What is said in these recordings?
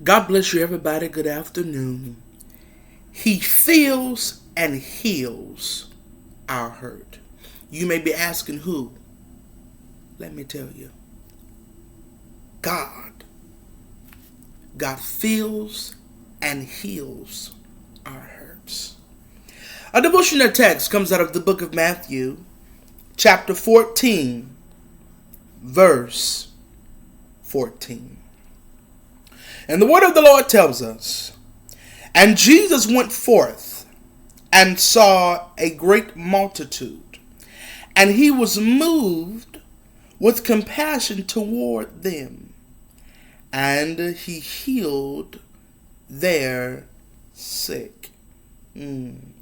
God bless you, everybody. Good afternoon. He feels and heals our hurt. You may be asking who? Let me tell you. God. God feels and heals our hurts. Our devotional text comes out of the book of Matthew, chapter 14, verse 14. And the word of the Lord tells us, "And Jesus went forth and saw a great multitude, and he was moved with compassion toward them, and he healed their sick." And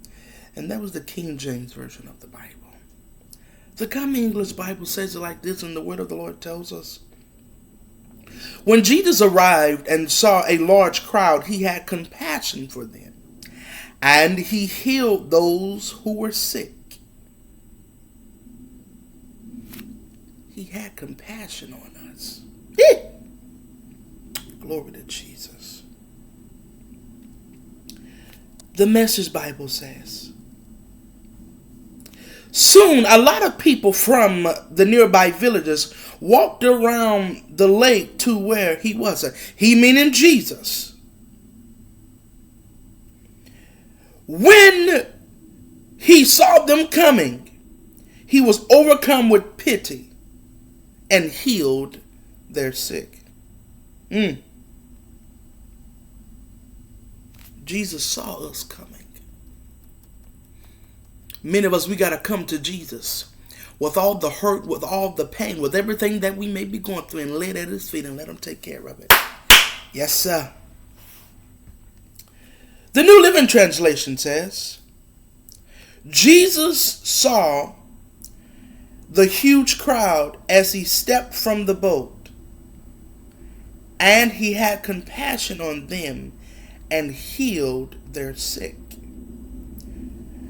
that was the King James Version of the Bible. The Common English Bible says it like this, and the word of the Lord tells us, "When Jesus arrived and saw a large crowd, he had compassion for them, and he healed those who were sick." He had compassion on us. Glory to Jesus. The Message Bible says, "Soon a lot of people from the nearby villages walked around the lake to where he was." He meaning Jesus. "When he saw them coming, he was overcome with pity and healed their sick." Jesus saw us coming. Many of us, we got to come to Jesus with all the hurt, with all the pain, with everything that we may be going through, and lay it at his feet and let him take care of it. Yes, sir. The New Living Translation says, "Jesus saw the huge crowd as he stepped from the boat, and he had compassion on them and healed their sick."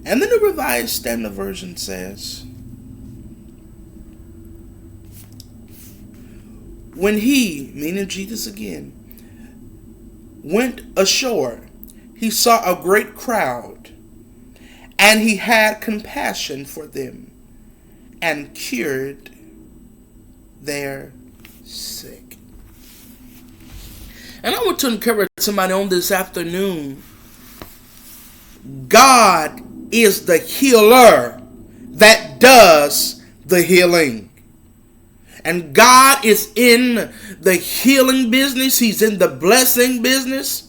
And then the Revised Standard Version says, "When he," meaning Jesus again, "went ashore, he saw a great crowd, and he had compassion for them and cured their sick." And I want to encourage somebody on this afternoon. God is the healer that does the healing. And God is in the healing business. He's in the blessing business.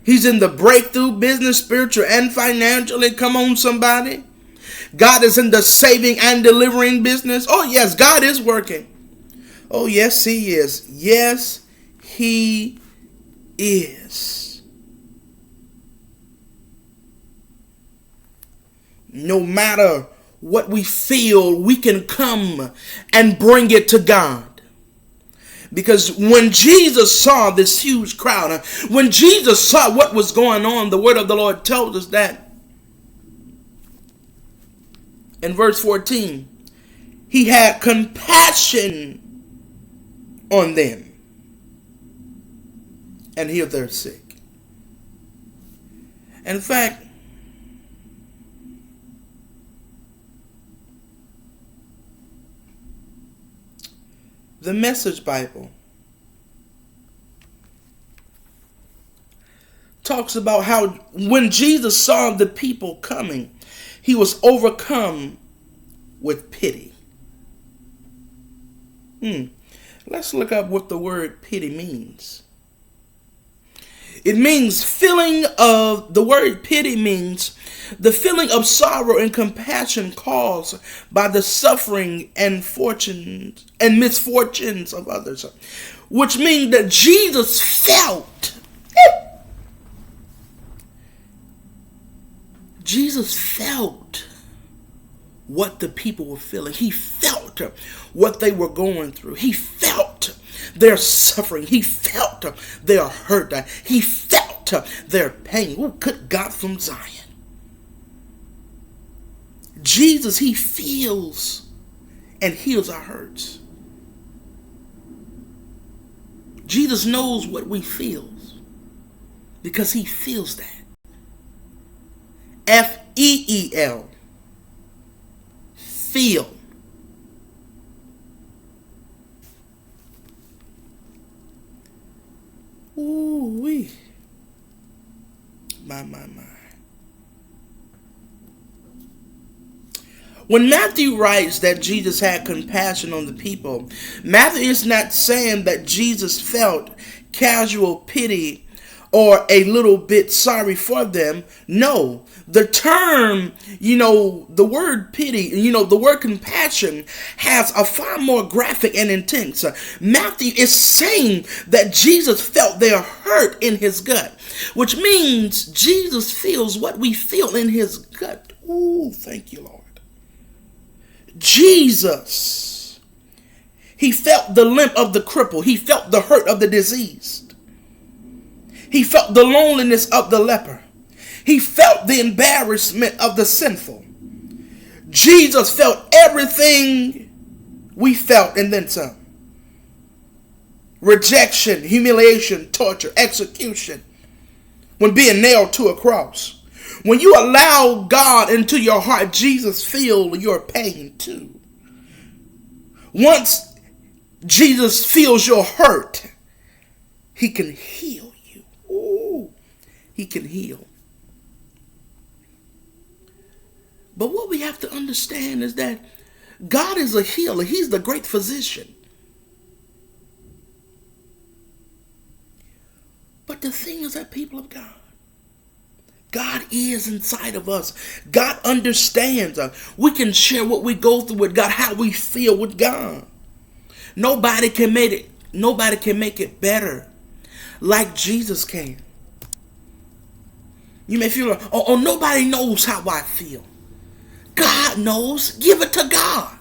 He's in the breakthrough business, spiritual and financially. Come on, somebody. God is in the saving and delivering business. Oh, yes, God is working. Oh, yes, he is. Yes, he is. No matter what we feel, we can come and bring it to God. Because when Jesus saw this huge crowd, when Jesus saw what was going on, the word of the Lord tells us that in verse 14, he had compassion on them and healed their sick. In fact, the Message Bible talks about how when Jesus saw the people coming, he was overcome with pity. Let's look up what the word pity means. It means feeling of, the word pity means the feeling of sorrow and compassion caused by the suffering and fortunes and misfortunes of others, which means that Jesus felt. Jesus felt what the people were feeling. He felt what they were going through. He felt their suffering. He felt their hurt. He felt their pain. Oh, good God from Zion. Jesus, he feels and heals our hurts. Jesus knows what we feel. because he feels that. Feel. Feel. Ooh-wee. My. When Matthew writes that Jesus had compassion on the people, Matthew is not saying that Jesus felt casual pity or a little bit sorry for them. No, the term, the word pity, the word compassion has a far more graphic and intense. Matthew is saying that Jesus felt their hurt in his gut, which means Jesus feels what we feel in his gut. Ooh, thank you, Lord. Jesus, he felt the limp of the cripple. He felt the hurt of the diseased. He felt the loneliness of the leper. He felt the embarrassment of the sinful. Jesus felt everything we felt and then some. Rejection, humiliation, torture, execution, when being nailed to a cross. When you allow God into your heart, Jesus feels your pain too. Once Jesus feels your hurt, he can heal you. Ooh, he can heal. But what we have to understand is that God is a healer. He's the great physician. But the thing is that, people of God is inside of us. God understands us. We can share what we go through with God, how we feel with God. Nobody can make it better like Jesus can. You may feel like, oh, nobody knows how I feel. God knows. Give it to God.